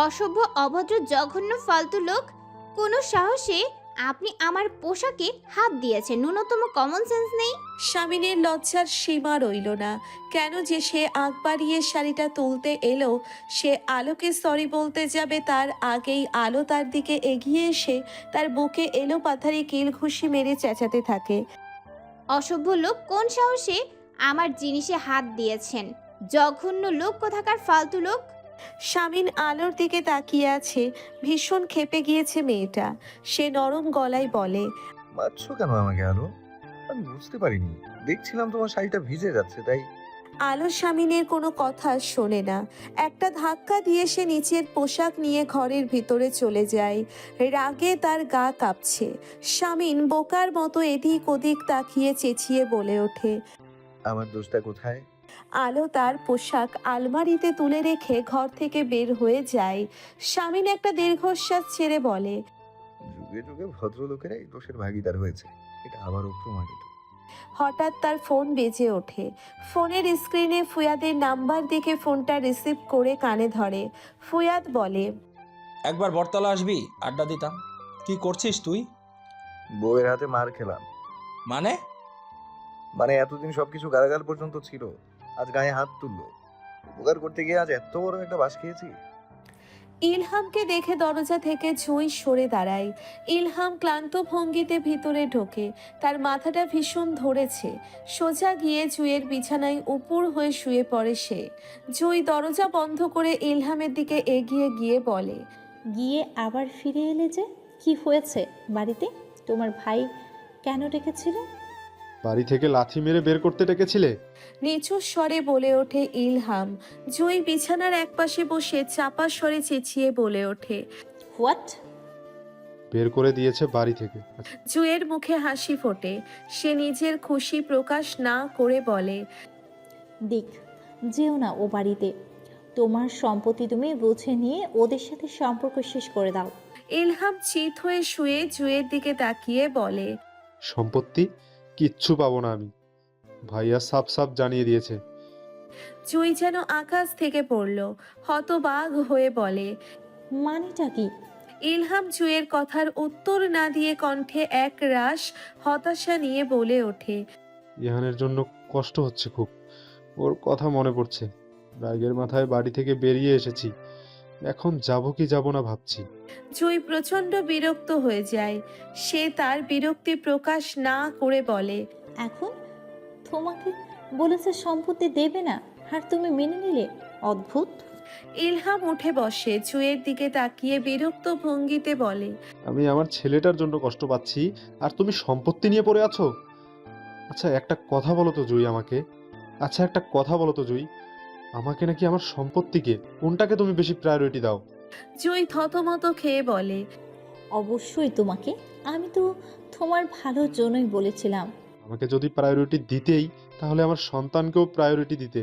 অসভ্য, অভদ্র, জঘন্য, ফালতু লোক! কোনো সাহসে আপনি আমার পোশাকে হাত দিয়েছেন? ন্যূনতম কমন সেন্স নেই? স্বামীনের লজ্জার সীমা রইল না। কেন যে সে আগ বাড়িয়ে শাড়িটা তুলতে এলো, সে আলোকে সরি বলতে যাবে তার আগেই আলো তার দিকে এগিয়ে এসে তার বুকে এলো পাথারি কিল ঘুষি মেরে চেঁচাতে থাকে। অসভ্য লোক! কোন সাহসে আমার জিনিসে হাত দিয়েছেন? জঘন্য লোক কোথাকার, ফালতু লোক! স্বামীন আলোর দিকে তাকিয়ে আছে। ভীষণ ক্ষেপে গিয়েছে মেয়েটা। সে নরম গলায় বলে, মারছো কেন আমাকে আলো? আমি বুঝতে পারিনি। দেখছিলাম তোমার শাড়িটা ভিজে যাচ্ছে তাই। আলো স্বামীনের কোনো কথা শোনে না। একটা ধাক্কা দিয়ে সে নিচের পোশাক নিয়ে ঘরের ভিতরে চলে যায়। রাগে তার গা কাঁপছে। স্বামীন বোকার মতো এদিক ওদিক তাকিয়ে চেঁচিয়ে বলে ওঠে। আমার দোষটা কোথায়? আলো তার পোশাক আলমারিতে তুলে রেখে ঘর থেকে বের হয়ে যায়। স্বামীন একটা দীর্ঘশ্বাস ছেড়ে বলে, যুগে যুগে ভদ্রলোকেরা এই দোষের ভাগীদার হয়েছে, এটা আবারও প্রমাণিত। হঠাৎ তার ফোন বেজে ওঠে। ফোনের স্ক্রিনে ফুয়াদের নাম্বার দেখে ফোনটা রিসিভ করে কানে ধরে। ফুয়াদ বলে, একবার বটতলা আসবি, আড্ডা দিতাম। কি করছিস তুই? বউয়ের হাতে মার খেলাম। মানে? মানে এতদিন সবকিছু গালাগাল পর্যন্ত ছিল, আজ গায়ে হাত তুললো। উপকার করতে গিয়ে আজ এত বড় একটা বাস খেয়েছি। ইলহামকে দেখে দরজা থেকে জুঁই সরে দাঁড়ায়। ইলহাম ক্লান্ত ভঙ্গিতে ভিতরে ঢোকে। তার মাথাটা ভীষণ ধরেছে। সোজা গিয়ে জুঁইয়ের বিছানায় উপুর হয়ে শুয়ে পড়ে সে। জুঁই দরজা বন্ধ করে ইলহামের দিকে এগিয়ে গিয়ে বলে, গিয়ে আবার ফিরে এলে যে? কি হয়েছে বাড়িতে? তোমার ভাই কেন ডেকেছিল? বাড়ি থেকে লাথি মেরে বের করতে ডেকেছিলে? নিচু স্বরে বলে ওঠে ইলহাম। জুঁই বিছানার একপাশে বসে চাপা স্বরে চেঁচিয়ে বলে ওঠে। হোয়াট? বের করে দিয়েছে বাড়ি থেকে। জুঁইয়ের মুখে হাসি ফোটে। সে নিজের খুশি প্রকাশ না করে বলে, দেখ, যেও না ও বাড়িতে। তোমার সম্পত্তি তুমি বুঝে নিয়ে ওদের সাথে সম্পর্ক শেষ করে দাও। ইলহাম চিত হয়ে শুয়ে জুঁইয়ের দিকে তাকিয়ে বলে, সম্পত্তি কিচ্ছু পাবো না আমি। ভাইয়া সাফ সাফ জানিয়ে দিয়েছে। জুঁই যেন আকাশ থেকে পড়ল। হতবাগ হয়ে বলে। মানেটা কি? ইলহাম জুঁইয়ের কথার উত্তর না দিয়ে কণ্ঠে এক রাশ হতাশা নিয়ে বলে ওঠে, ইহানের জন্য কষ্ট হচ্ছে খুব। ওর কথা মনে পড়ছে। রাগের মাথায় বাড়ি থেকে বেরিয়ে এসেছি। এখন যাব কি যাব না ভাবছি। জুঁই প্রচণ্ড বিরক্ত হয়ে যায়। সে তার বিরক্তি প্রকাশ না করে বলে, এখন তোমাকে বলেছে সম্পত্তি দেবে না, আর তুমি মেনে নিলে? অদ্ভুত। ইলহাম উঠে বসে জুঁইয়ের দিকে তাকিয়ে বিরক্ত ভঙ্গিতে বলে, আমি আমার ছেলেটার জন্য কষ্ট পাচ্ছি, আর তুমি সম্পত্তি নিয়ে পড়ে আছো। আচ্ছা একটা কথা বলো তো জুই আমাকে। আচ্ছা একটা কথা বলো তো জুই, আমাকে নাকি আমার সম্পত্তিকে, কোনটাকে তুমি বেশি প্রায়োরিটি দাও? জুঁই থতমত খেয়ে বলে, অবশ্যই তোমাকে। আমি তো তোমার ভালোর জন্যই বলেছিলাম। আমাকে যদি প্রায়োরিটি দিতেই, তাহলে আমার সন্তানকেও প্রায়োরিটি দিতে।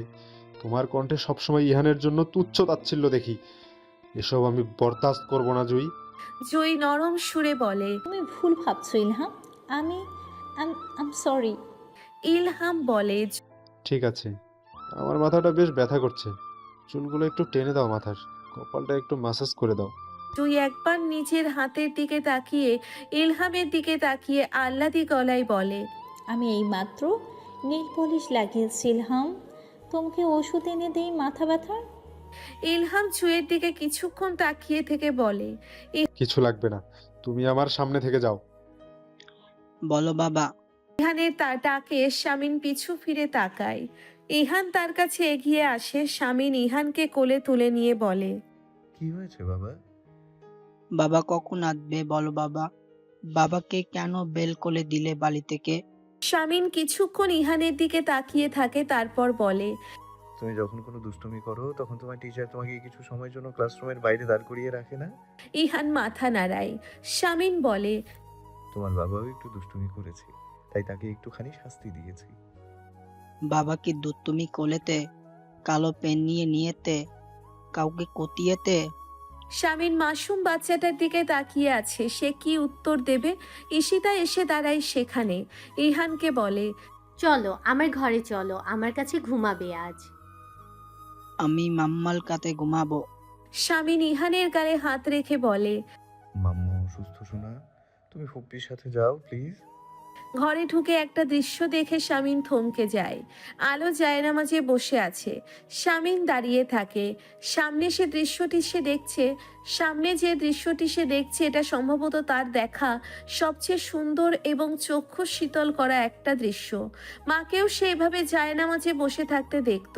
তোমার কণ্ঠে সবসময় ইহানের জন্য তুচ্ছ তাচ্ছিল্য দেখি। এসব আমি বরদাস্ত করব না জুই। জুঁই নরম সুরে বলে, তুমি ভুল ভাবছো ইলহাম। আমি আম সরি। ইলহাম বলে, ঠিক আছে, আমার মাথাটা বেশ ব্যথা করছে। চুলগুলো একটু টেনে দাও মাথার, কপালটা একটু ম্যাসাজ করে দাও। জুঁই একবার নিজের হাতের দিকে তাকিয়ে ইলহামের দিকে তাকিয়ে আহ্লাদি গলায় বলে, আমি এইমাত্র নেল পলিশ লাগিয়েছি ইলহাম। তোমাকে ওষুধ এনে দেই মাথা ব্যথার? ইলহাম জুঁইয়ের দিকে কিছুক্ষণ তাকিয়ে থেকে বলে, কিছু লাগবে না, তুমি আমার সামনে থেকে যাও। বলো বাবা। ইহানের তার ডাকে স্বামীন পিছু ফিরে তাকায়। ইহান তার কাছে এগিয়ে আসে। স্বামীন ইহানকে কোলে তুলে নিয়ে বলে, কি হয়েছে বাবা? বাবা কখন আসবে বলো বাবা। বাবাকে কেন বেল করে দিলে বাড়ি থেকে? স্বামীন কিছুক্ষণ ইহানের দিকে তাকিয়ে থাকে, তারপর বলে, তুমি যখন কোনো দুষ্টুমি করো তখন তোমার টিচার তোমাকে কিছু সময়ের জন্য ক্লাসরুমের বাইরে দাঁড় করিয়ে রাখে না? ইহান মাথা নাড়ায়। স্বামীন বলে, তোমার বাবাও একটু দুষ্টুমি করেছে, তাই তাকে একটুখানি শাস্তি দিয়েছি। বাবা কি দুতুমি কোলেতে, কালো পেন নিয়ে নিয়েতে, কাউকে কতিয়েতে? স্বামীন মাসুম বাচ্চাটার দিকে তাকিয়ে আছে। সে কি উত্তর দেবে? ঈশিতা এসে দাঁড়ায় সেখানে। ইহানকে বলে, চলো আমার ঘরে চলো, আমার কাছে ঘুমাবে আজ। আমি মাম্মাল কাতে ঘুমাবো। শামিন ইহানের গালে হাত রেখে বলে। মাম্মা অসুস্থ শোনা, তুমি ফুপ্পির সাথে যাও প্লিজ। ঘরে ঢুকে একটা দৃশ্য দেখে শামিন থমকে যায়। আলো জায়নামাজে বসে আছে, শামিন দাঁড়িয়ে থাকে। সামনে যে দৃশ্যটি সে দেখছে এটা সম্ভবত তার দেখা সবচেয়ে সুন্দর এবং চক্ষু শীতল করা একটা দৃশ্য। মাকেও সে এভাবে জায়নামাজে বসে থাকতে দেখত।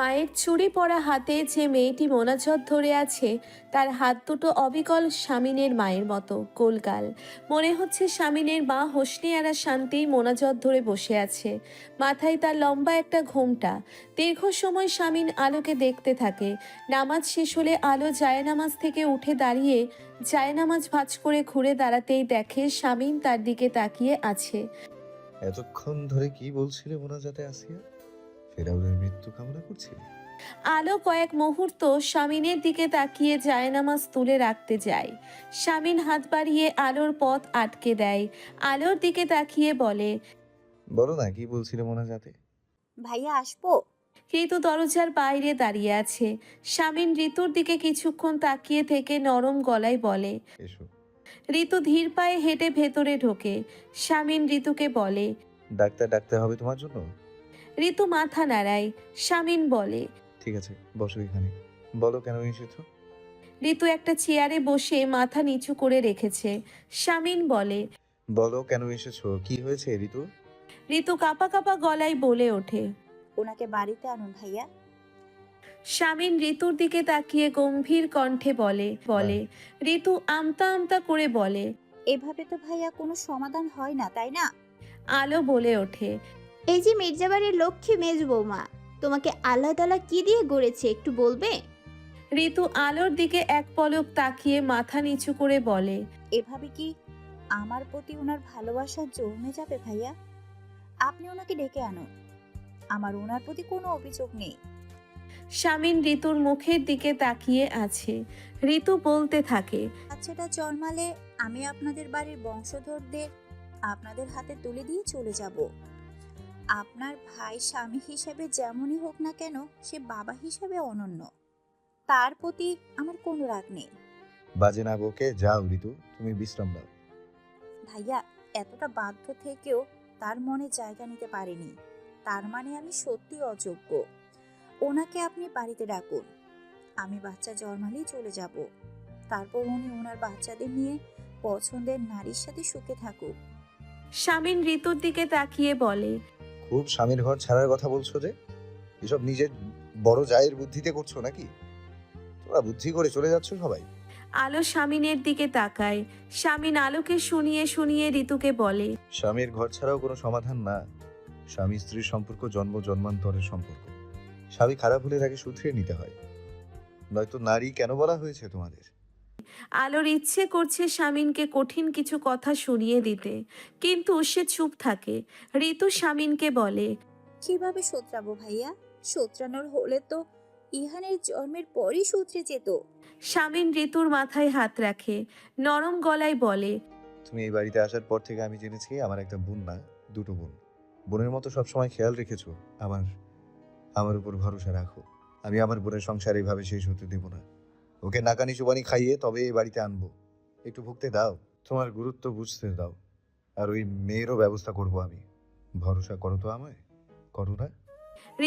মায়ের চুড়ি পরা হাতে যে মেয়েটি মোনাজাত ধরে আছে তার হাত দুটো অবিকল শামিনের মায়ের মতো গোলগাল। মনে হচ্ছে শামিনের মা হোসনি আরা শান্তি মোনাজাত ধরে বসে আছে, মাথায় তার লম্বা একটা ঘোমটা। দীর্ঘ সময় শামিন আলোকে দেখতে থাকে। নামাজ শেষ হলে আলো জায়নামাজ থেকে উঠে দাঁড়িয়ে জায়নামাজ ভাঁজ করে ঘুরে দাঁড়াতেই দেখে শামিন তার দিকে তাকিয়ে আছে। এতক্ষণ ধরে কি বলছিলে মোনাজাতে আসিয়া? ফেরাউনের মৃত্যু কামনা করছিলে? আলো কয়েক মুহূর্ত শামিনের দিকে তাকিয়ে জায়নামাজ তুলে রাখতে যায়। শামিন হাত বাড়িয়ে আলোর পথ আটকে দেয়। আলোর দিকে তাকিয়ে বলে, বলো না কি বলছিলে মোনাজাতে? ভাইয়া আসবো? ঋতু দরজার বাইরে দাঁড়িয়ে আছে। শামিন ঋতুর দিকে কিছুক্ষণ তাকিয়ে থেকে নরম গলায় বলে। এসো। ঋতু ধীর পায়ে হেঁটে ভেতরে ঢোকে। শামিন ঋতুকে বলে, ডাক্তার ডাকতে হবে তোমার জন্য? ঋতু মাথা নাড়ায়। শামিন বলে, ঠিক আছে, বসো এখানে। বলো কেন এসেছো? ঋতু একটা চেয়ারে বসে মাথা নিচু করে রেখেছে। শামিন বলে, বলো কেন এসেছো, কি হয়েছে ঋতু? ঋতু কাঁপা কাঁপা গলায় বলে ওঠে। ওনাকে বাড়িতে আনুন ভাইয়া। শামিন ঋতুর দিকে তাকিয়ে গম্ভীর কণ্ঠে বলে। ঋতু আমতা আমতা করে বলে, এভাবে তো ভাইয়া কোনো সমাধান হয় না, তাই না? আলো বলে ওঠে, এই যে মির্জাবাড়ির লক্ষ্মী মেজ বৌমা, তোমাকে আল্লাহ তাআলা কি দিয়ে গড়েছে একটু বলবে? ঋতু আলোর দিকে এক পলক তাকিয়ে মাথা নিচু করে বলে, এভাবে কি আমার প্রতি ওনার ভালোবাসা জমে যাবে ভাইয়া? আপনি ওনাকে ডেকে আনুন, আমার ওনার প্রতি কোনো অভিযোগ নেই। শামিন ঋতুর মুখের দিকে তাকিয়ে আছে। ঋতু বলতে থাকে, বাচ্চাটা জন্মালে আমি আপনাদের বাড়ির বংশধরদের আপনাদের হাতে তুলে দিয়ে চলে যাব। আপনার ভাই স্বামী হিসেবে যেমনই হোক না কেন, সে বাবা হিসেবে অনন্য, তার প্রতি আমার কোনো রাগ নেই। বাজে না বকে যাও ঋতু, তুমি বিশ্রাম নাও। ভাইয়া এতটা বাধ্য থেকেও তার মনে জায়গা নিতে পারেনি, তার মানে আমি সত্যি অযোগ্য। ওনাকে আপনি বাড়িতে ডাকুন, আমি বাচ্চা জন্মালেই চলে যাব। তারপর উনি ওনার বাচ্চাদের নিয়ে পছন্দের নারীর সাথে সুখে থাকুক। শামিন ঋতুর দিকে তাকিয়ে বলে, খুব স্বামীর ঘর ছাড়ার কথা বলছো যে? এসব নিজের বড় জায়ের বুদ্ধিতে করছো নাকি? তোমরা বুদ্ধি করে চলে যাচ্ছ সবাই। আলো শামিনের দিকে তাকায়। শামিন আলোকে শুনিয়ে শুনিয়ে ঋতুকে বলে, স্বামীর ঘর ছাড়াও কোনো সমাধান না। স্বামী স্ত্রীর সম্পর্ক জন্ম জন্মান্তরের সম্পর্ক। স্বামী খারাপ হলে তাকে শুধরিয়ে নিতে হয়, নয়তো নারী কেন বলা হয়েছে তোমাদের? আলোর ইচ্ছে করছে শামিনকে কঠিন কিছু কথা শুনিয়ে দিতে, কিন্তু সে চুপ থাকে। ঋতু শামিনকে বলে, কিভাবে শোধরাবো ভাইয়া? শোধরানোর হলে তো ইহানের জন্মের পরই শুধরে যেত। শামিন ঋতুর মাথায় হাত রাখে, নরম গলায় বলে, তুমি এই বাড়িতে আসার পর থেকে আমি জেনেছি আমার একটা বোন না, দুটো বোন। বোনের মতো সবসময় খেয়াল রেখেছো আমার উপর ভরসা রাখো। আমি আমার বোনের সংসার এইভাবে শেষ হতে দেব না। ওকে নাকানি চুবানি খাইয়ে তবে এই বাড়িতে আনবো। একটু ভুগতে দাও, তোমার গুরুত্ব বুঝতে দাও, আর ওই মেয়েরও ব্যবস্থা করব আমি। ভরসা করো তো আমায়, করো না?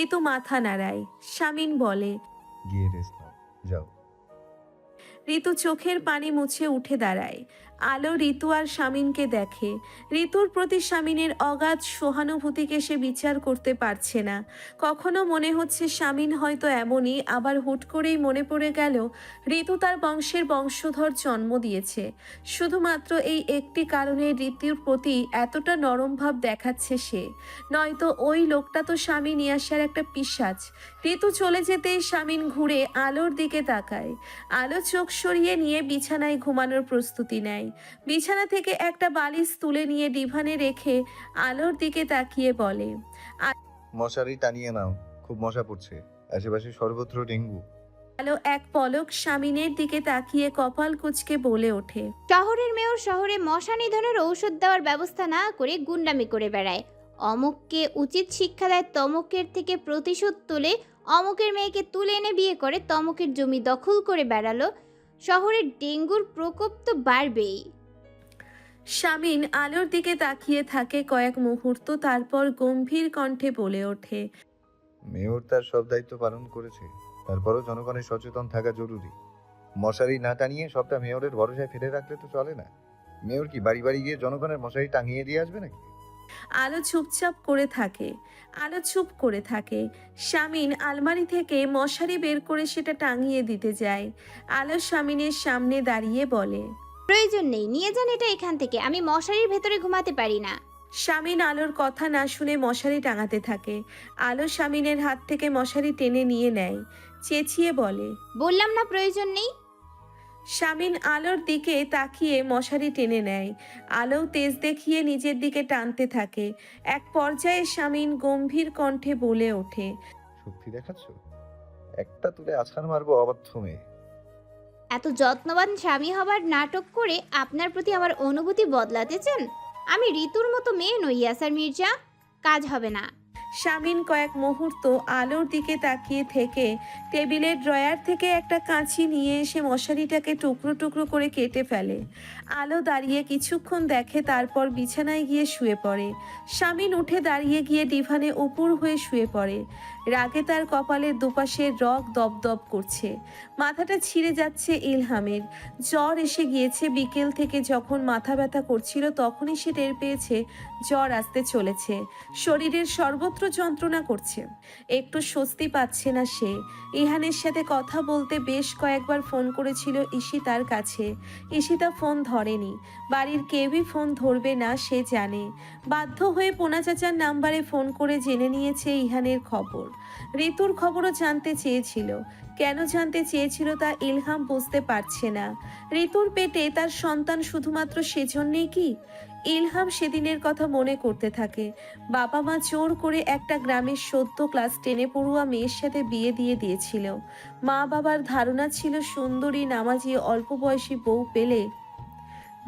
ঋতু মাথা নাড়ায়। শামিন বলে, গিয়ে রেস্ট নাও, যাও। ঋতু চোখের পানি মুছে উঠে দাঁড়ায়। আলো ঋতু আর শামিনকে দেখে। ঋতুর প্রতি শামিনের অগাধ সহানুভূতিকে সে বিচার করতে পারছে না। কখনো মনে হচ্ছে শামিন হয়তো এমনই, আবার হুট করেই মনে পড়ে গেল ঋতু তার বংশের বংশধর জন্ম দিয়েছে। শুধুমাত্র এই একটি কারণে ঋতুর প্রতি এতটা নরম ভাব দেখাচ্ছে সে, নয়তো ওই লোকটা তো স্বামী নিয়ে আসার একটা পিশাচ। ঋতু চলে যেতেই শামিন ঘুরে আলোর দিকে তাকায়। আলো চোখ সরিয়ে নিয়ে বিছানায় ঘুমানোর প্রস্তুতি নেয়। বিছানা থেকে একটা বালিশ তুলে নিয়ে ডিভানে রেখে আলোর দিকে তাকিয়ে বলে, মশারি টানিয়ে নাও, খুব মশা পড়ছে, আশেপাশে সর্বত্র ডেঙ্গু। আলো এক পলক শামিনের দিকে তাকিয়ে কপাল কুঁচকে বলে ওঠে, শহরের মেয়র শহরে মশা নিধনের ঔষধ দেওয়ার ব্যবস্থা না করে গুন্ডামি করে বেড়ায়। অমুককে উচিত শিক্ষা দেয়, তমুকের থেকে প্রতিশোধ তোলে, অমুকের মেয়েকে তুলে এনে বিয়ে করে তমুকের জমি দখল করে বেড়ালো। শহরে ডেঙ্গুর প্রকোপ তো বাড়বেই। শামিন আলোর দিকে তাকিয়ে থাকে কয়েক মুহূর্ত, তারপর গম্ভীর কণ্ঠে বলে ওঠে, মেয়র তার সব দায়িত্ব পালন করেছে, তারপরও জনগণের সচেতন থাকা জরুরি। মশারি না টানিয়ে সবটা মেয়রের ভরসায় ফেলে রাখলে তো চলে না। মেয়র কি বাড়ি বাড়ি গিয়ে জনগণের মশারি টাঙিয়ে দিয়ে আসবে নাকি? আলো চুপচাপ করে থাকে। আলো চুপ করে থাকে। শামিন আলমারি থেকে মশারি বের করে সেটা টাঙিয়ে দিতে যায়। আলো শামিনের সামনে দাঁড়িয়ে বলে, প্রয়োজন নেই, নিয়ে যান এটা এখান থেকে, আমি মশারির ভেতরে ঘুমাতে পারি না। শামিন আলোর কথা না শুনে মশারি টাঙাতে থাকে। আলো শামিনের হাত থেকে মশারি টেনে নিয়ে নেয়, চেঁচিয়ে বলে। বললাম না প্রয়োজন নেই। শামিন আলোর দিকে তাকিয়ে মশারি টেনে নেয়। আলো তেজ দেখিয়ে নিজের দিকে টানতে থাকে। এক পর্যায়ে শামিন গম্ভীর কণ্ঠে বলে ওঠে, শক্তি দেখাচ্ছ? একটা তুলে আছাড় মারবো অবাধ্য মেয়ে। এত যত্নবান স্বামী হবার নাটক করে আপনার প্রতি আমার অনুভূতি বদলাতে চান? আমি ঋতুর মতো মেয়ে নই ইয়াসার মির্জা, কাজ হবে না। শামিন কয়েক মুহূর্ত আলোর দিকে তাকিয়ে থেকে টেবিলের ড্রয়ার থেকে একটা কাঁচি নিয়ে এসে মশারিটাকে টুকরো টুকরো করে কেটে ফেলে। আলো দাঁড়িয়ে কিছুক্ষণ দেখে, তারপর বিছানায় গিয়ে শুয়ে পড়ে। শামিন উঠে দাঁড়িয়ে গিয়ে ডিভানে উপুর হয়ে শুয়ে পড়ে। রাগে তার কপালের দুপাশের রগ দপদপ করছে। মাথাটা ছিঁড়ে যাচ্ছে ইলহামের। জ্বর এসে গিয়েছে। বিকেল থেকে যখন মাথা ব্যথা করছিল তখনই সে টের পেয়েছে জ্বর আসতে চলেছে। শরীরের সর্বত্র যন্ত্রণা করছে। একটু স্বস্তি পাচ্ছে না সে। ইহানের সাথে কথা বলতে বেশ কয়েকবার ফোন করেছিল ঈশিতার কাছে। ঈশিতা ফোন ধরেনি। বাড়ির কেউই ফোন ধরবে না সে জানে। বাধ্য হয়ে পোনা চাচার নাম্বারে ফোন করে জেনে নিয়েছে ইহানের খবর। ঋতুর খবরও জানতে চেয়েছিল। কেন জানতে চেয়েছিল তা ইলহাম বুঝতে পারছে না। ঋতুর পেটে তার সন্তান শুধুমাত্র সেজন্যই কি? ইলহাম সেদিনের কথা মনে করতে থাকে। বাবা মা জোর করে একটা গ্রামের সদ্য ক্লাস 10-এ পড়ুয়া মেয়ের সাথে বিয়ে দিয়ে দিয়েছিল। মা বাবার ধারণা ছিল সুন্দরী নামাজি অল্প বয়সী বউ পেলে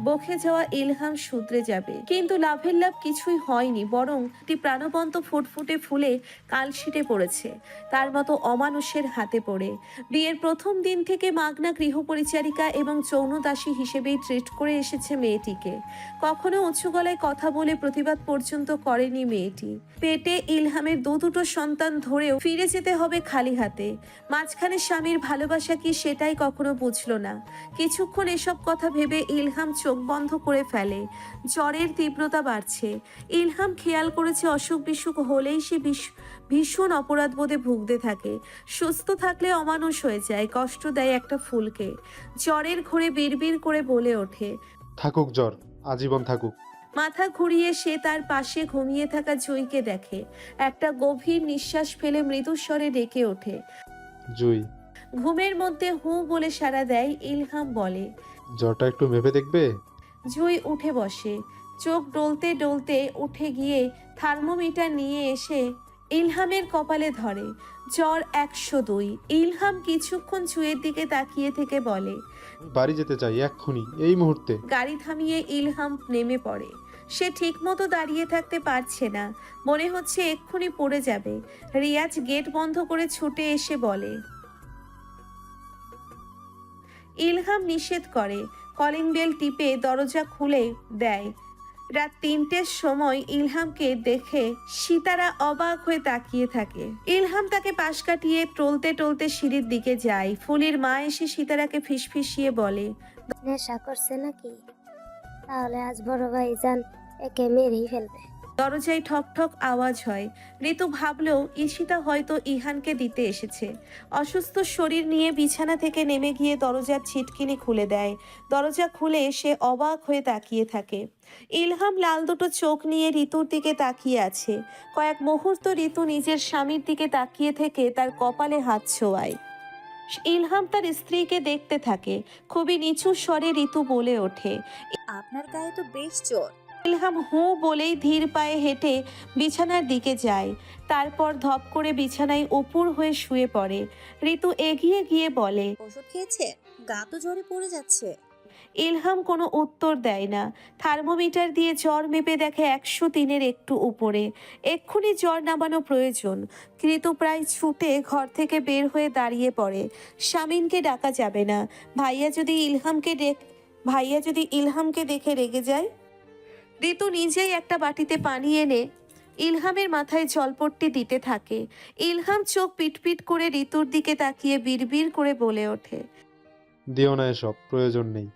বকে যাওয়া ইলহাম শুধরে যাবে। কিন্তু লাভের লাভ কিছুই হয়নি, বরং একটি প্রাণবন্ত ফুটফুটে ফুলে কালশিটে পড়েছে তার মতো অমানুষের হাতে পড়ে। বিয়ের প্রথম দিন থেকে মাগনা গৃহপরিচারিকা এবং যৌনদাসী হিসেবেই ট্রিট করে এসেছে মেয়েটিকে। কখনো উঁচু গলায় কথা বলে প্রতিবাদ পর্যন্ত করেনি মেয়েটি। পেটে ইলহামের দুটো সন্তান ধরেও ফিরে যেতে হবে খালি হাতে। মাঝখানে স্বামীর ভালোবাসা কি সেটাই কখনো বুঝলো না। কিছুক্ষণ এসব কথা ভেবে ইলহাম চোখ বন্ধ করে ফেলে। জ্বরের তীব্রতা বাড়ছে। ইলহাম খেয়াল করেছে অসুখ বিসুখ হলেই সে ভীষণ অপরাধবোধে ভুগতে থাকে। সুস্থ থাকলে অমানুষ হয়ে যায়, কষ্ট দেয় একটা ফুলকে। জ্বরের ঘোরে বিড়বিড় করে বলে ওঠে, থাকুক জ্বর, আজীবন থাকুক। মাথা ঘুরিয়ে সে তার পাশে ঘুমিয়ে থাকা জুঁইকে দেখে। একটা গভীর নিঃশ্বাস ফেলে মৃদুস্বরে ডেকে ওঠে, জুই। ঘুমের মধ্যে হু বলে সাড়া দেয়। ইলহাম বলে, জ্বরটা একটু মেপে দেখবে? জুঁই উঠে বসে। চোখ ডলতে ডলতে উঠে গিয়ে থার্মোমিটার নিয়ে এসে ইলহামের কপালে ধরে। জ্বর 102। ইলহাম কিছুক্ষণ জুঁইয়ের দিকে তাকিয়ে থেকে বলে, বাড়ি যেতে চাই এক্ষুনি, এই মুহূর্তে। গাড়ি থামিয়ে ইলহাম নেমে পড়ে। সে ঠিকমতো দাঁড়িয়ে থাকতে পারছে না, মনে হচ্ছে এক্ষুনি পড়ে যাবে। রিয়াজ গেট বন্ধ করে ছুটে এসে বলে। ইলহাম নিষেধ করে। কলিং বেল টিপে দরজা খুলে দেয়। রাত 3টের সময় ইলহামকে দেখে সিতারা অবাক হয়ে তাকিয়ে থাকে। ইলহাম তাকে পাশ কাটিয়ে টলতে টলতে সিঁড়ির দিকে যায়। ফুলির মা এসে সিতারাকে ফিসফিসিয়ে বলে, নেশা করছে নাকি? তাহলে আজ বড় ভাইজান একে মেরেই ফেলবে। দরজায় ঠক ঠক আওয়াজ হয়। ঋতু ভাবলেও ঈশিতা হয়তো ইহানকে দিতে এসেছে। অসুস্থ শরীর নিয়ে বিছানা থেকে নেমে গিয়ে দরজার ছিটকিনি খুলে দেয়। দরজা খুলে সে অবাক হয়ে তাকিয়ে থাকে। ইলহাম লাল দুটো চোখ নিয়ে ঋতুর দিকে তাকিয়ে আছে। কয়েক মুহূর্ত ঋতু নিজের স্বামীর দিকে তাকিয়ে থেকে তার কপালে হাত ছোঁয়ায়। ইলহাম তার স্ত্রীকে দেখতে থাকে। খুবই নিচু স্বরে ঋতু বলে ওঠে, আপনার গায়ে তো বেশ জোর। ইলহাম হু বলেই ধীর পায়ে হেঁটে বিছানার দিকে যায়। তারপর ধপ করে বিছানায় উপুর হয়ে শুয়ে পড়ে। ঋতু এগিয়ে গিয়ে বলে, ওষুধ খেয়েছে? গা তো জ্বরে পড়ে যাচ্ছে। ইলহাম কোনো উত্তর দেয় না। থার্মোমিটার দিয়ে জ্বর মেপে দেখে 103-এর একটু উপরে। এক্ষুনি জ্বর নামানো প্রয়োজন। ঋতু প্রায় ছুটে ঘর থেকে বের হয়ে দাঁড়িয়ে পড়ে। শামিনকে ডাকা যাবে না। ভাইয়া যদি ইলহামকে দেখে রেগে যায়। ঋতু নিজেই একটা বাটিতে পানি এনে ইলহামের মাথায় জলপট্টি দিতে থাকে। ইলহাম চোখ পিটপিট করে ঋতুর দিকে তাকিয়ে বিড়বিড় করে বলে ওঠে। দিও না এসব, প্রয়োজন নেই।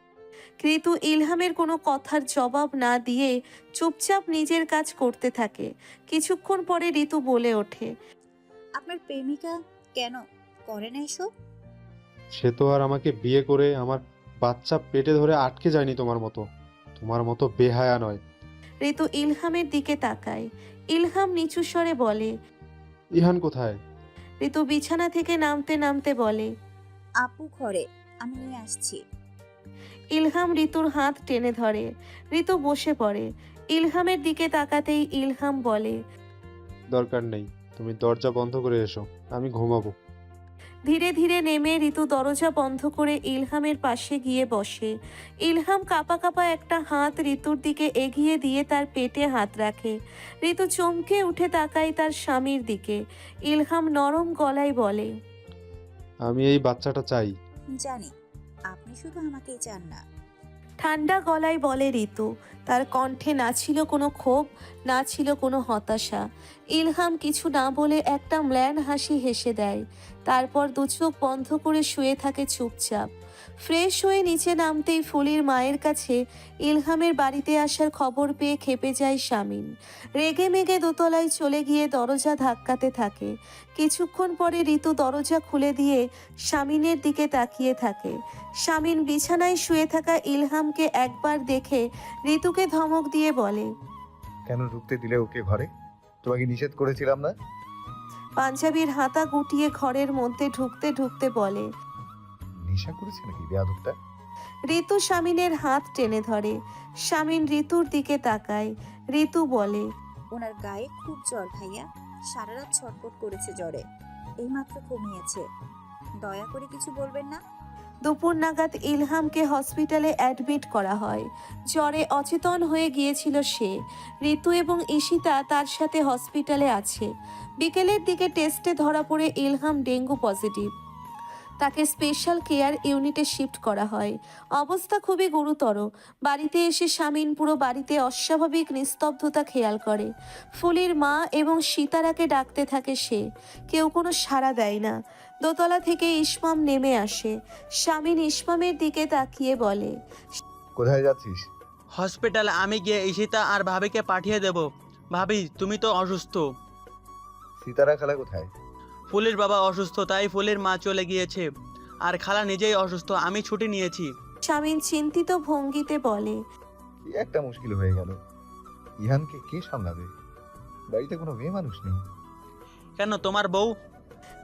ঋতু ইলহামের কোনো কথার জবাব না দিয়ে চুপচাপ নিজের কাজ করতে থাকে। কিছুক্ষণ পরে ঋতু বলে ওঠে। আপনার প্রেমিকা কেন করে না এসব? সে তো আর আমাকে বিয়ে করে আমার বাচ্চা পেটে ধরে আটকে যায়নি তোমার মতো বেহায়া নয়। ঋতু ইলহামের দিকে তাকায়। ইলহাম নিচু স্বরে বলে। ইহান কোথায়? ঋতু বিছানা থেকে নামতে নামতে বলে। আপু ঘরে, আমি নিয়ে আসছি। ইলহাম ঋতুর হাত টেনে ধরে। ঋতু বসে পড়ে। ইলহামের দিকে তাকাতেই ইলহাম বলে। দরকার নেই, তুমি দরজা বন্ধ করে এসো, আমি ঘুমাবো। ধীরে ধীরে নেমে ঋতু দরজা বন্ধ করে ইলহামের পাশে গিয়ে বসে। ইলহাম কাঁপা কাঁপা একটা হাত ঋতুর দিকে এগিয়ে দিয়ে তার পেটে হাত রাখে। ঋতু চমকে উঠে তাকায় তার স্বামীর দিকে। ইলহাম নরম গলায় বলে। আমি এই বাচ্চাটা চাই। জানি আপনি শুধু আমাকেই চান না। ঠান্ডা গলায় বলে ঋতু। তার কণ্ঠে না ছিল কোনো ক্ষোভ, না ছিল কোনো হতাশা। ইলহাম কিছু না বলে একটা ম্লান হাসি হেসে দেয়। তারপর দু চোখ বন্ধ করে শুয়ে থাকে চুপচাপ। ফ্রেশ হয়ে নিচে নামতেই ফুলির মায়ের কাছে ইলহামের বাড়িতে আসার খবর পেয়ে ক্ষেপে যায় শামিন। রেগে মেগে দোতলায় চলে গিয়ে দরজা ধাক্কাতে থাকে। কিছুক্ষণ পরে ঋতু দরজা খুলে দিয়ে শামিনের দিকে তাকিয়ে থাকে। শামিন বিছানায় শুয়ে থাকা ইলহামকে একবার দেখে ঋতুকে ধমক দিয়ে বলে। কেন ঢুকতে দিলে ওকে ঘরে? তোমাকে নিষেধ করেছিলাম না? পাঞ্জাবির হাতা গুটিয়ে ঘরের মধ্যে ঢুকতে ঢুকতে বলে। নেশা করেছে নাকি বেয়াদবটা? ঋতু শামিনের হাত টেনে ধরে। শামিন ঋতুর দিকে তাকায়। ঋতু বলে। ওনার গায়ে খুব জ্বর ভাইয়া, সারা রাত ছটফট করেছে জ্বরে, এইমাত্র কমিয়েছে। দয়া করে কিছু বলবেন না। দুপুর নাগাদ ইলহামকে হসপিটালে অ্যাডমিট করা হয়। জ্বরে অচেতন হয়ে গিয়েছিল সে। ঋতু এবং ঈশিতা তার সাথে হসপিটালে আছে। বিকেলের দিকে টেস্টে ধরা পড়ে ইলহাম ডেঙ্গু পজিটিভ। তাকে স্পেশাল কেয়ার ইউনিটে শিফট করা হয়। অবস্থা খুবই গুরুতর। বাড়িতে এসে শামিন পুরো বাড়িতে অস্বাভাবিক নিস্তব্ধতা খেয়াল করে। ফুলির মা এবং সীতারাকে ডাকতে থাকে সে। কেউ কোনো সাড়া দেয় না। দোতলা থেকে ইসমাম নেমে আসে। শামিন ইসমামের দিকে তাকিয়ে বলে। কোথায় যাচ্ছিস? হসপিটালে আমি গিয়ে ঈশিতা আর ভাবিকে পাঠিয়ে দেব। ভাবি তুমি তো অসুস্থ। সীতারা খালা কোথায়? ফুলির বাবা অসুস্থ, তাই ফুলির মা চলে গিয়েছে, আর খালা নিজেই অসুস্থ, আমি ছুটি নিয়েছি। শামিন চিন্তিত ভঙ্গিতে বলে। কি একটা মুশকিল হয়ে গেল। ইহানকে কে সামলাবে? বাড়িতে কোনো মেয়ে মানুষ নেই। কেন, তোমার বউ?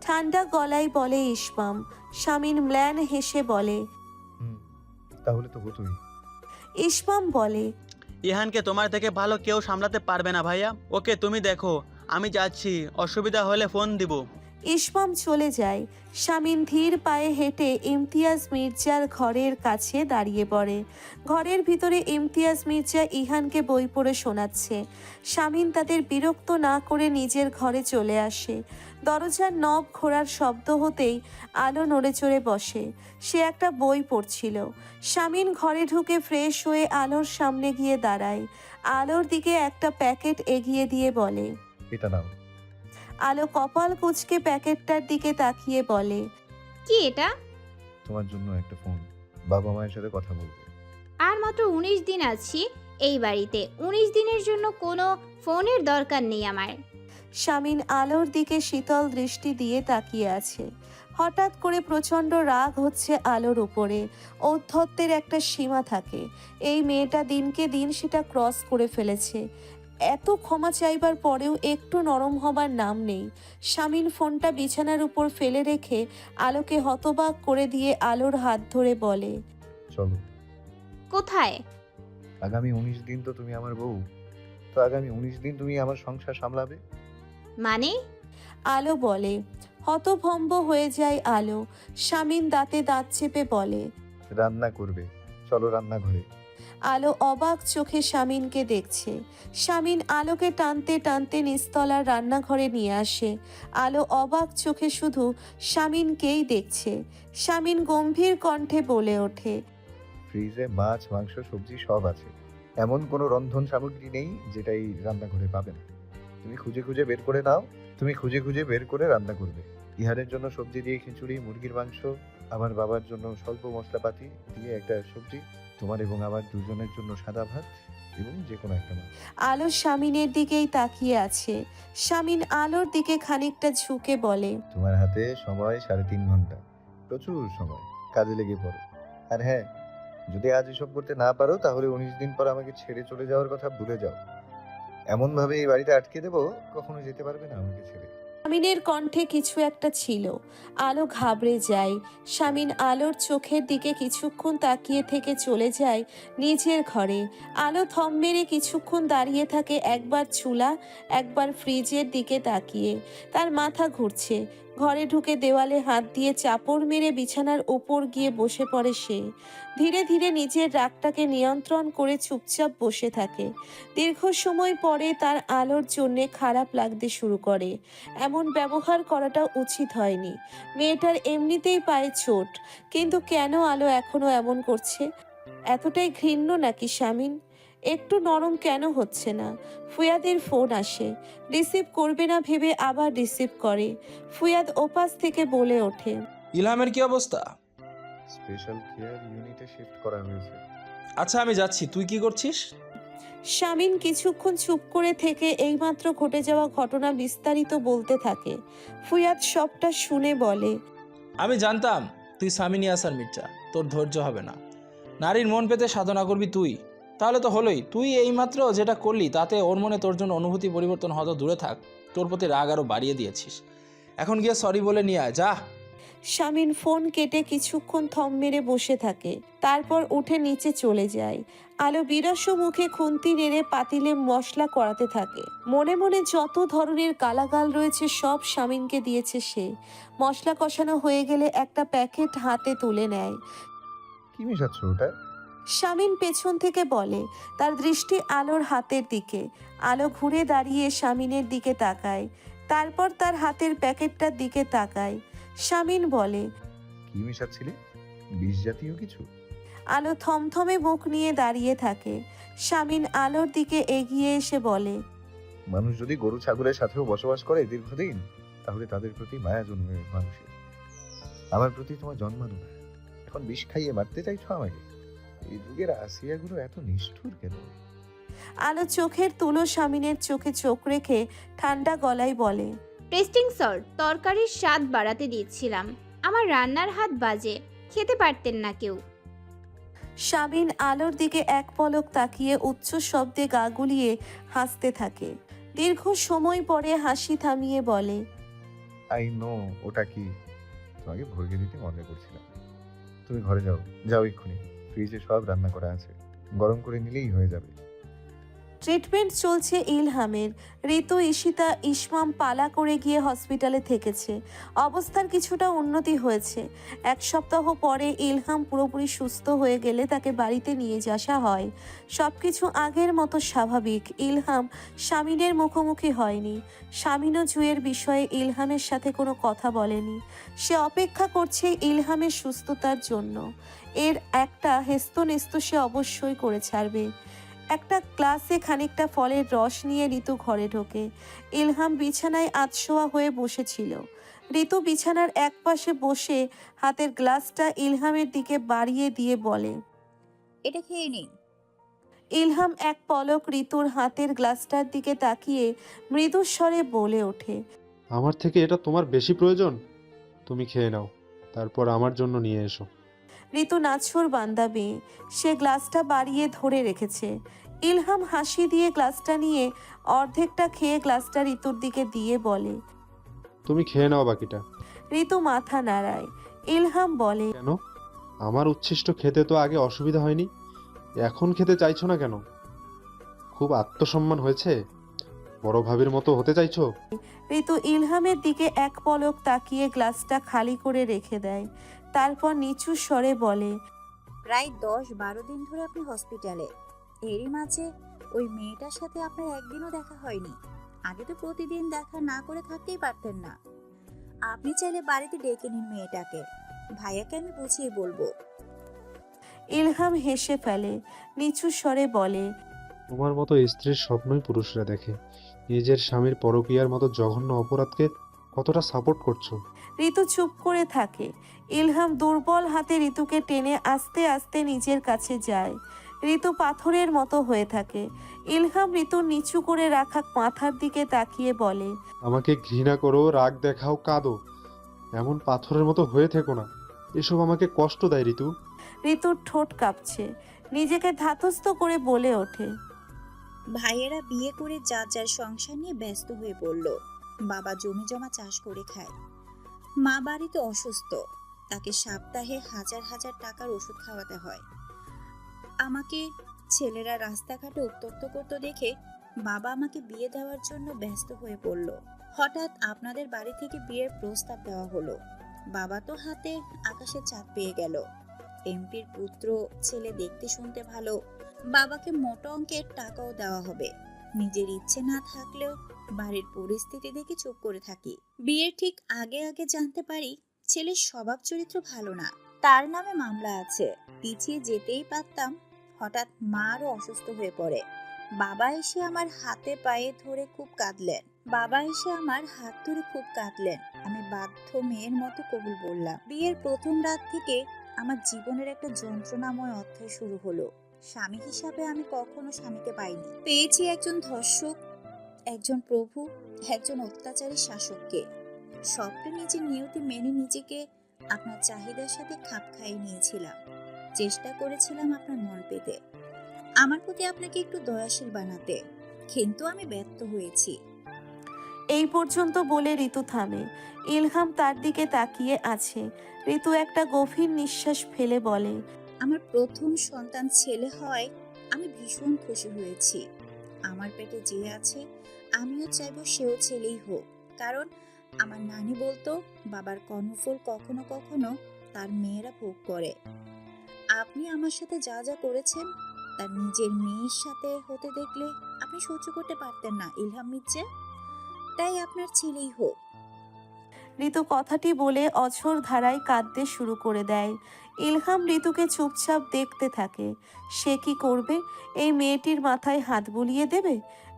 ঠান্ডা গলায় বলে ইসমাম। শামিন ম্লান হেসে বলে। তাহলে তো হতোই। ইসমাম বলে। ইহানকে তোমার থেকে ভালো কেউ সামলাতে পারবে না ভাইয়া। ওকে তুমি দেখো, আমি যাচ্ছি, অসুবিধা হলে ফোন দিব। ইসমাম চলে যায়। শামিন ধীর পায়ে হেঁটে ইমতিয়াজ মির্জার ঘরের কাছে দাঁড়িয়ে পড়ে। ঘরের ভিতরে ইমতিয়াজ মির্জা ইহানকে বই পড়ে শোনাচ্ছে। শামিন তাদের বিরক্ত না করে নিজের ঘরে চলে আসে। দরজার নব ঘোরার শব্দ হতেই আলো নড়ে চড়ে বসে। সে একটা বই পড়ছিল। শামিন ঘরে ঢুকে ফ্রেশ হয়ে আলোর সামনে গিয়ে দাঁড়ায়। আলোর দিকে একটা প্যাকেট এগিয়ে দিয়ে বলে। এটা নাও। আলো কপাল কুঁচকে প্যাকেটটার দিকে তাকিয়ে বলে। কি এটা? তোমার জন্য একটা ফোন। বাবা মায়ের সাথে কথা বলবে। আর মাত্র 19 দিন আছি এই বাড়িতে। 19 দিনের জন্য কোনো ফোনের দরকার নেই আমার। শামিন আলোর দিকে শীতল দৃষ্টি দিয়ে তাকিয়ে আছে। হঠাৎ করে প্রচণ্ড রাগ হচ্ছে আলোর উপরে। ঔদ্ধত্যের একটা সীমা থাকে। এই মেয়েটা দিনকে দিন সেটা ক্রস করে ফেলেছে। এত ক্ষমা চাইবার পরেও একটু নরম হবার নাম নেই। শামিন ফোনটা বিছানার উপর ফেলে রেখে আলোকে হতবাক করে দিয়ে আলোর হাত ধরে বলে। চলো। কোথায়? আগামী 19 দিন তো তুমি আমার বউ। তো আগামী 19 দিন তুমি আমার সংসার সামলাবে। মানে? আলো বলে। হতভম্ব হয়ে যায় আলো। শামিন দাঁতে দাঁত চেপে বলে। রান্না করবে, চলো রান্নাঘরে। আলো অবাক চোখে শামিনকে দেখছে। শামিন আলোকে টানতে টানতে নিচতলার রান্নাঘরে নিয়ে আসে। আলো অবাক চোখে শুধু শামিনকেই দেখছে। শামিন গম্ভীর কণ্ঠে বলে ওঠে, ফ্রিজে মাছ, মাংস, সবজি সব আছে। এমন কোনো রন্ধন সামগ্রী নেই যেটা এই রান্নাঘরে পাবে না। তুমি খুঁজে খুঁজে বের করে নাও। তুমি খুঁজে খুঁজে বের করে রান্না করবে। ইহানের জন্য সবজি দিয়ে খিচুড়ি, মুরগির মাংস, আমার বাবার জন্য স্বল্প মশলাপাতি দিয়ে একটা সবজি, তোমার এবং আমার দুজনের জন্য সাদা ভাত এবং যে কোনো একটা মাছ। আলো শামিনের দিকেই তাকিয়ে আছে। শামিন আলোর দিকে খানিকটা ঝুঁকে বলে, তোমার হাতে সময় 3.5 ঘন্টা, প্রচুর সময়, কাজে লেগে পড়ো। আর হ্যাঁ, যদি আজ এসব করতে না পারো তাহলে 19 দিন পর আমাকে ছেড়ে চলে যাওয়ার কথা ভুলে যাও। এমন ভাবে এই বাড়িতে আটকে দেবো, কখনো যেতে পারবে না আমাকে ছেড়ে। শামিনের কণ্ঠে কিছু একটা ছিল। আলো ঘাবড়ে যায়। শামিন আলোর চোখের দিকে কিছুক্ষণ তাকিয়ে থেকে চলে যায় নিজের ঘরে। আলো থম মেরে কিছুক্ষণ দাঁড়িয়ে থাকে, একবার চুলা একবার ফ্রিজের দিকে তাকিয়ে। তার মাথা ঘুরছে। ঘরে ঢুকে দেওয়ালে হাত দিয়ে চাপড় মেরে বিছানার ওপর গিয়ে বসে পড়ে সে। ধীরে ধীরে নিজের রাগটাকে নিয়ন্ত্রণ করে চুপচাপ বসে থাকে। দীর্ঘ সময় পরে তার আলোর জন্যে খারাপ লাগতে শুরু করে। এমন ব্যবহার করাটা উচিত হয়নি। মেয়েটার এমনিতেই পায়ে চোট, কিন্তু কেন আলো এখনো এমন করছে? এতটাই ঘৃণ্য নাকি শামিন? একটু নরম কেন হচ্ছে না? ফুয়াদের ফোন আসে। রিসিভ করবে না ভেবে আবার রিসিভ করে। ফুয়াদ ওপাশ থেকে বলে ওঠে, ইলহামের কি অবস্থা? স্পেশাল কেয়ার ইউনিটে শিফট করা হয়েছে। আচ্ছা আমি যাচ্ছি, তুই কি করছিস? শামিন কিছুক্ষণ চুপ করে থেকে এইমাত্র ঘটে যাওয়া ঘটনা বিস্তারিত বলতে থাকে। ফুয়াদ সবটা শুনে বলে, আমি জানতাম তুই সামিনী আসার মির্জা, তোর ধৈর্য হবে না। নারীর মন পেতে সাধনা করবি তুই, তাহলে তো হলোই। তুই এইমাত্র যেটা করলি তাতে ওর মনে তোর জন্য অনুভূতি পরিবর্তন হয়তো দূরে থাক, তোর প্রতি রাগ আরও বাড়িয়ে দিয়েছিস। এখন গিয়ে সরি বলে নিয়ে আয়, যা। শামিন ফোন কেটে কিছুক্ষণ থম মেরে বসে থাকে, তারপর উঠে নিচে চলে যায়। আলো বিরস মুখে খুন্তি নেড়ে পাতিলে মশলা করাতে থাকে। মনে মনে যত ধরনের গালাগাল রয়েছে সব শামিনকে দিয়েছে সে। মশলা কষানো হয়ে গেলে একটা প্যাকেট হাতে তুলে নেয়। কি মিশাচ্ছ ওটা? শামিন পেছন থেকে বলে, তার দৃষ্টি আলোর হাতের দিকে। আলো ঘুরে দাঁড়িয়ে শামিনের দিকে তাকায়, তারপর তার হাতের প্যাকেটটার দিকে তাকায়। শামিন বলে, কি মিশাচ্ছিলে? বিষ জাতীয় কিছু? আলো থমথমে মুখ নিয়ে দাঁড়িয়ে থাকে। শামিন আলোর দিকে এগিয়ে এসে বলে, মানুষ যদি গরু ছাগলের সাথেও বসবাস করে দীর্ঘদিন, তাহলে তাদের প্রতি মায়া জন্মে মানুষের। আমার প্রতি তোমার জন্মানো না, এখন বিষ খাইয়ে মারতে চাইছো আমাকে? এই যুগের আসিয়াগুলো এত নিষ্ঠুর কেন? আলো চোখের তুলো শামিনের চোখে চোখ রেখে ঠান্ডা গলায় বলে, টেস্টিং সল্ট, তরকারির স্বাদ বাড়াতে দিচ্ছিলাম। আমার রান্নার হাত বাজে, খেতে পারতেন না কেউ। শামিন আলোর দিকে এক পলক তাকিয়ে উচ্চ শব্দে গা গুলিয়ে হাসতে থাকে। দীর্ঘ সময় পরে হাসি থামিয়ে বলে, আই নো ওটা কি, তোমাকে ভরকে দিতে মজা করছিলাম। তুমি ঘরে যাও, যাও এক্ষুনি। ফ্রিজে সব রান্না করা আছে, গরম করে নিলেই হয়ে যাবে। ট্রিটমেন্ট চলছে ইলহামের। ঋতু, ঈশিতা, ইসমাম পালা করে গিয়ে হসপিটালে থেকেছে। অবস্থার কিছুটা উন্নতি হয়েছে। 1 সপ্তাহ পরে ইলহাম পুরোপুরি সুস্থ হয়ে গেলে তাকে বাড়িতে নিয়ে আসা হয়। সবকিছু আগের মতো স্বাভাবিক। ইলহাম শামিনের মুখোমুখি হয়নি। শামিনও জুয়ের বিষয়ে ইলহামের সাথে কোনো কথা বলেনি। সে অপেক্ষা করছে ইলহামের সুস্থতার জন্য। এর একটা হেস্তনেস্ত সে অবশ্যই করে ছাড়বে। একটা গ্লাসে খানিকটা ফলের রস নিয়ে ঋতু ঘরে ঢোকে। ইলহাম বিছানায় আধশোয়া হয়ে বসেছিল। ঋতু বিছানার এক পাশে বসে হাতের গ্লাসটা ইলহামের দিকে বাড়িয়ে দিয়ে বলে, এটা খেয়ে নিন। ইলহাম এক পলক ঋতুর হাতের গ্লাসটার দিকে তাকিয়ে মৃদুস্বরে বলে ওঠে, আমার থেকে এটা তোমার বেশি প্রয়োজন? তুমি খেয়ে নাও, তারপর আমার জন্য নিয়ে এসো। ঋতু নাছোড় বান্দা মেয়ে, সে গ্লাসটা বাড়িয়ে ধরে রেখেছে। ইলহাম হাসি দিয়ে গ্লাসটা নিয়ে অর্ধেকটা খেয়ে গ্লাসটা ঋতুর দিকে দিয়ে বলে, তুমি খেয়ে নাও বাকিটা। ঋতু মাথা নাড়ায়। ইলহাম বলে, কেন? আমার উচ্ছিষ্ট খেতে তো আগে অসুবিধা হয়নি, এখন খেতে চাইছো না কেন? খুব আত্মসম্মান হয়েছে? বড় ভাবির মতো হতে চাইছো? ঋতু ইলহামের দিকে এক পলক তাকিয়ে গ্লাসটা খালি করে রেখে দেয়। তারপর নিচু স্বরে বলে, প্রায় 10-12 দিন ধরে আপনি হসপিটালে। এরই মাঝে ওই মেয়েটার সাথে আপনার একদিনও দেখা হয়নি। আগে তো প্রতিদিন দেখা না করে থাকতেই পারতেন না। আপনি চাইলে বাড়িতে ডেকে নিন মেয়েটাকে, ভাইয়াকে আমি বুঝিয়ে বলবো। ইলহাম হেসে ফেলে, নিচু স্বরে বলে, তোমার মতো স্ত্রীর স্বপ্নই পুরুষরা দেখে। নিজের স্বামীর পরকীয়ার মতো জঘন্য অপরাধকে কতটা সাপোর্ট করছো? ঋতু চুপ করে থাকে। ইলহাম দুর্বল হাতে ঋতুকে টেনে আস্তে আস্তে নিজের কাছে যায়। ঋতু পাথরের মতো হয়ে থাকে। ইলহাম ঋতুর নিচু করে রাখা মাথার দিকে তাকিয়ে বলে, আমাকে ঘৃণা করো, রাগ দেখাও, কাঁদো, এমন পাথরের মতো হয়ে থেকো না। এসব আমাকে কষ্ট দেয় ঋতু। ঋতুর ঠোঁট কাঁপছে, নিজেকে ধাতস্থ করে বলে ওঠে, ভাইয়েরা বিয়ে করে যার যার সংসার নিয়ে ব্যস্ত হয়ে পড়ল। বাবা জমি জমা চাষ করে খায়, মা বাড়িতে অসুস্থ, তাকে সপ্তাহে হাজার হাজার টাকার ওষুধ খাওয়াতে হয়। আমাকে ছেলেরা রাস্তাঘাটে উত্ত্যক্ত করতে দেখে বাবা আমাকে বিয়ে দেওয়ার জন্য ব্যস্ত হয়ে পড়ল। হঠাৎ আপনাদের বাড়ি থেকে বিয়ের প্রস্তাব দেওয়া হলো। বাবা তো হাতে আকাশে চাঁদ পেয়ে গেল। এমপির পুত্র, ছেলে দেখতে শুনতে ভালো, বাবাকে মোটা অঙ্কের টাকাও দেওয়া হবে। নিজের ইচ্ছে না থাকলেও বাড়ির পরিস্থিতি দেখে চুপ করে থাকি। বিয়ের ঠিক আগে আগে জানতে পারি ছেলের স্বভাব চরিত্র ভালো না, তার নামে মামলা আছে। পিছিয়ে যেতেই পারতাম, হঠাৎ মা আরো অসুস্থ হয়ে পড়ে। বাবা এসে আমার হাতে পায়ে ধরে খুব কাঁদলেন। আমি বাধ্য মেয়ের মতো কবুল বললাম। বিয়ের প্রথম রাত থেকে আমার জীবনের একটা যন্ত্রণাময় অধ্যায় শুরু হলো। স্বামী হিসাবে আমি কখনো স্বামীকে পাইনি। পেয়েছি একজন ধর্ষক, একজন প্রভু, একজন অত্যাচারী শাসককে। সবটা নিজের নিয়তি মেনে নিজেকে আপনার চাহিদার সাথে খাপ খাইয়ে নিয়েছিলাম। চেষ্টা করেছিলাম আপনার মন পেতে, আমার প্রতি আপনাকে একটু দয়াশীল বানাতে, কিন্তু আমি ব্যর্থ হয়েছি। এই পর্যন্ত বলে ঋতু থামে। ইলহাম তার দিকে তাকিয়ে আছে। ঋতু একটা গভীর নিঃশ্বাস ফেলে বলে, আমার প্রথম সন্তান ছেলে হয় আমি ভীষণ খুশি হয়েছি। আমার পেটে যে আছে আমিও চাইবো সেও ছেলেই হোক, কারণ আমার নানি বলতো বাবার কর্মফল কখনো কখনো তার মেয়েরা ভোগ করে। আপনি আমার সাথে যা যা করেছেন তার নিজের মেয়ের সাথে হতে দেখলে আপনি সহ্য করতে পারতেন না ইলহাম মির্জা, তাই আপনার ছেলেই হোক। ঋতু কথাটি বলে অঝোর ধারায় কাঁদতে শুরু করে দেয়। ইলহাম ঋতুকে চুপচাপ দেখতে থাকে। সে কি করবে? এই মেয়েটির মাথায় হাত বুলিয়ে দেবে,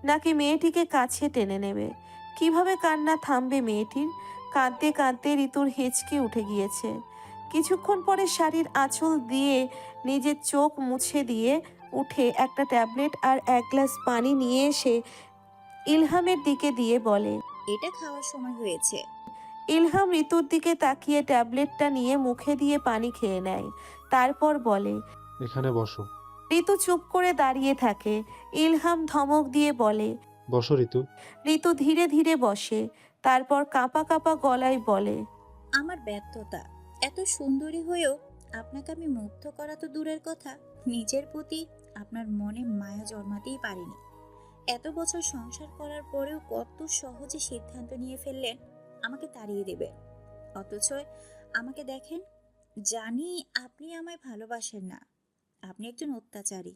নাকি মেয়েটিকে কাছে টেনে নেবে? কিভাবে কান্না থামবে মেয়েটির? কাঁদতে কাঁদতে ঋতুর হেঁচকি উঠে গিয়েছে। কিছুক্ষণ পরে শাড়ির আঁচল দিয়ে নিজের চোখ মুছে দিয়ে উঠে একটা ট্যাবলেট আর 1 গ্লাস পানি নিয়ে এসে ইলহামের দিকে দিয়ে বলে, এটা খাওয়ার সময় হয়েছে। ইলহাম ঋতুর দিকে তাকিয়ে ট্যাবলেটটা নিয়ে মুখে দিয়ে পানি খেয়ে নেয়। তারপর বলে, এখানে বসো। ঋতু চুপ করে দাঁড়িয়ে থাকে। ইলহাম ধমক দিয়ে বলে, বসো ঋতু। ঋতু ধীরে ধীরে বসে। তারপর কাঁপা কাঁপা গলায় বলে, আমার ব্যর্থতা। এত সুন্দরী হয়েও আপনাকে আমি মুগ্ধ করা তো দূরের কথা, নিজের প্রতি আপনার মনে মায়া জন্মাতেই পারিনি। এত বছর সংসার করার পরেও কত সহজে সিদ্ধান্ত নিয়ে ফেললেন আমাকে তাড়িয়ে দেবে। অথচ আমাকে দেখেন, জানি আপনি আমায় ভালোবাসেন না, আপনি একজন অত্যাচারী।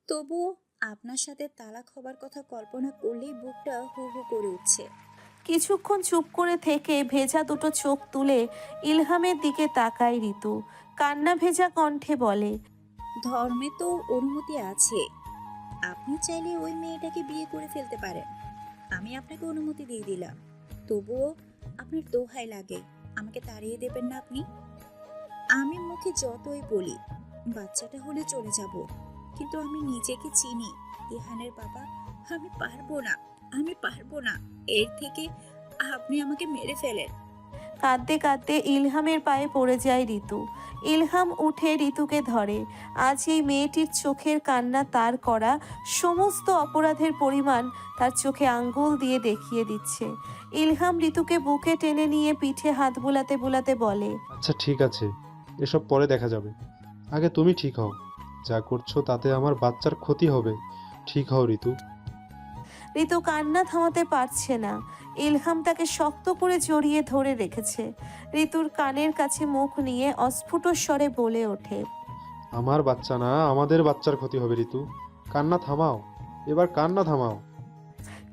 তবুও আপনার সাথে তালাক হবার কথা কল্পনা করলেই বুকটা হু হু করে উঠছে। কিছুক্ষণ চুপ করে থেকে ভেজা দুটো চোখ তুলে ইলহামের দিকে তাকায় ঋতু। কান্না ভেজা কণ্ঠে বলে, ধর্মে তো অনুমতি আছে, আপনি চাইলে ওই মেয়েটাকে বিয়ে করে ফেলতে পারেন। আমি আপনাকে অনুমতি দিয়ে দিলাম, তবুও আপনার দোহাই লাগে আমাকে তাড়িয়ে দেবেন না আপনি। আমি মুখে যতই বলি বাচ্চাটা হলে চলে যাব, কিন্তু আমি নিজেকে চিনি ইহানের বাবা, আমি পারবো না। এর থেকে আপনি আমাকে মেরে ফেলেন। কাঁদতে কাঁদতে ইলহামের পায়ে পড়ে যায় ঋতু। ইলহাম উঠে ঋতুকে ধরে। আজ এই মেয়েটির চোখের কান্না তার করা সমস্ত অপরাধের পরিমাণ তার চোখে আঙ্গুল দিয়ে দেখিয়ে দিচ্ছে। ইলহাম ঋতুকে বুকে টেনে নিয়ে পিঠে হাত বুলাতে বুলাতে বলে, আচ্ছা ঠিক আছে, এসব পরে দেখা যাবে। আগে তুমি ঠিক হও। যা করছো তাতে আমার বাচ্চার ক্ষতি হবে। ঠিক হও ঋতু। ঋতু কান্না থামাতে পারছে না। ইলহাম তাকে শক্ত করে জড়িয়ে ধরে রেখেছে। ঋতুর কানের কাছে মুখ নিয়ে অস্ফুট স্বরে বলে ওঠে, আমার বাচ্চা না, আমাদের বাচ্চার ক্ষতি হবে ঋতু। কান্না থামাও, এবার কান্না থামাও।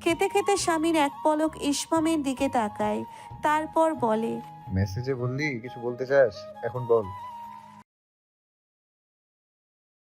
খেতে খেতে স্বামীর এক পলক ইসমামের দিকে তাকায়, তারপর বলে, মেসেজে বললি কিছু বলতে চাস, এখন বল।